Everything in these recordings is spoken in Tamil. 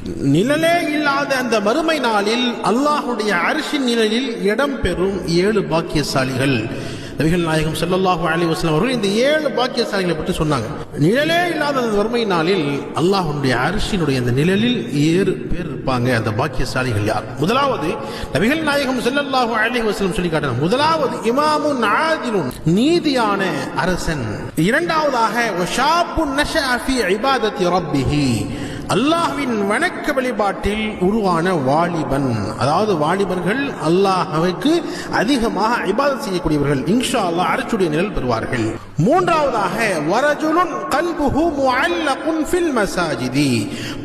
நிழலே இல்லாத அந்த மறுமை நாளில் அல்லாஹுடைய அர்ஷின் நிழலில் இடம் பெறும் 7 பாக்கியசாலிகள். நபிகள் நாயகம் ஸல்லல்லாஹு அலைஹி வஸல்லம் அவர்கள் இந்த 7 பாக்கியசாலிகளை பற்றி சொன்னாங்க. நிழலே இல்லாத அந்த மறுமை நாளில் அல்லாஹ்வுடைய அர்ஷினுடைய அந்த நிழலில் 7 பேர் இருப்பாங்க. அந்த பாக்கியசாலிகள் யார்? முதலாவது நபிகள் நாயகம் ஸல்லல்லாஹு அலைஹி வஸல்லம் சொல்லி காட்டினார். முதலாவது இமாமுன் ஆதிலுன், நீதியான அரசன். இரண்டாவதாக வஷாபுன் நஷஅ ஃபீ இபாதத்தி ரப்பிஹி, அல்லாஹ்வின் வணக்க வழிபாட்டில் உருவான வாலிபன். அதாவது வாலிபர்கள் அல்லாஹ்வுக்கு அதிகமாக இபாதத் செய்யக்கூடியவர்கள் இன்ஷா அல்லாஹ் அர்ஷுடைய நிழல் பெறுவார்கள். மூன்றாவதாக வரஜுலுன் கல்புஹு முஅல்லகுன் ஃபில் மசாஜிதி,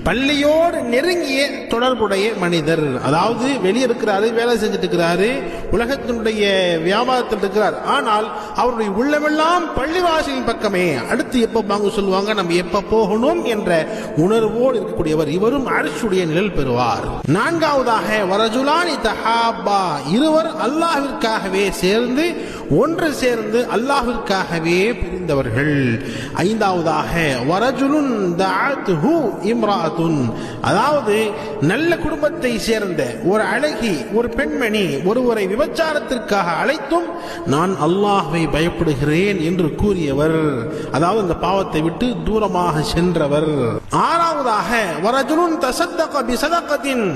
பள்ளியோடு நெருங்கிய தொடர்புடைய மனிதர். அதாவது வெளியே இருக்கிறாரு, வேலை செஞ்சுட்டு இருக்கிறாரு, உலகத்தினுடைய வியாபாரத்தில் இருக்கிறார், ஆனால் அவருடைய உள்ளமெல்லாம் பள்ளிவாசலின் பக்கமே. அடுத்து எப்ப வாங்க சொல்லுவாங்க, நம்ம எப்ப போகணும் என்ற உணர்வோடு இருக்கக்கூடியவர், இவரும் அர்ஷுடைய நிழல் பெறுவார். நான்காவதாக வரஜுலானி தஹாபா, இருவர் அல்லாஹ்விற்காகவே சேர்ந்து ஒன்று சேர்ந்து அல்லாஹ்விற்காகவே பிரிந்தவர்கள். ஐந்தாவதாக வரஜுலுன் தஅத்ஹு இம்ராஅத்துன், அதாவது நல்ல குடும்பத்தை சேர்ந்த ஒரு அழகி, ஒரு பெண்மணி ஒருவரை விபச்சாரத்திற்காக அழைத்தும் நான் அல்லாஹ்வை பயப்படுகிறேன் என்று கூறியவர், அதாவது அந்த பாவத்தை விட்டு தூரமாக சென்றவர். ஆறாவதாக வரஜுலுன் தஸத்தக பிஸதகத்தின்,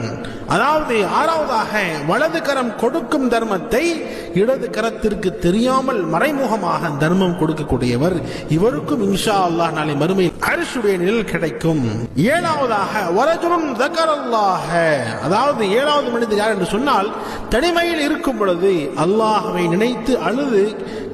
அதாவது ஆறாவதாக வலது கரம் கொடுக்கும் தர்மத்தை இடது கரத்திற்கு தெரியாமல் மறைமுகமாக தர்மம் கொடுக்கக்கூடியவர், இவருக்கும் இன்ஷா அல்லாஹ் நாளை மறுமையில் அர்ஷுடைய நிழல் கிடைக்கும். ஏழாவதாக வரஜுலுன் ذكرல்லாஹ, அதாவது ஏழாவது மனிதர் யார் என்று சொன்னால், தனிமையில் இருக்கும் பொழுது அல்லாஹ்வை நினைத்து அழுது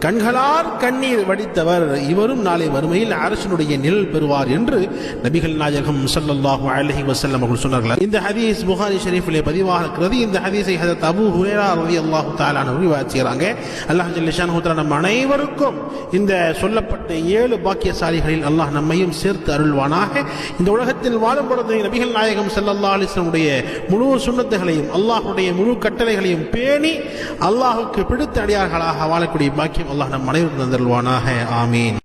கண்களார் கண்ணீர் வடித்தவர், இவரும் நாளை மறுமையில் அர்ஷுடைய நிழல் பெறுவார் என்று நபிகள் நாயகம் ஸல்லல்லாஹு அலைஹி வஸல்லம் அவர்கள் சொன்னார்கள். இந்த ஹதீஸ் புகாரி ஷரீஃபிலே பதிவாக இருக்கிறது. இந்த ஹதீஸை ஹஜ்ரத் அபூ ஹுரைரா ரலியல்லாஹு தஆலா அன்ஹு ரிவாயத் செய்றாங்க. அல்லாஹ் ஜல்ல ஷானஹு தஆலா நம் அனைவருக்கும் இந்த சொல்லப்பட்ட 7 பாக்கியசாலிகளில் அல்லாஹ் நம்மையும் சேர்த்து அருள்வானாக. இந்த உலகத்தில் வாழும் பொழுது நபிகள் நாயகம் ஸல்லல்லாஹு அலைஹி வஸல்லம் உடைய முழு சுன்னத்துகளையும் அல்லாஹ்வுடைய முழு கட்டளைகளையும் பேணி அல்லாஹ்வுக்கு பிடித்த அடியார்களாக வாழக்கூடிய பாக்கியம் அல்லாஹ் நம் அனைவருக்கும் தந்தருள்வானாக. ஆமீன்.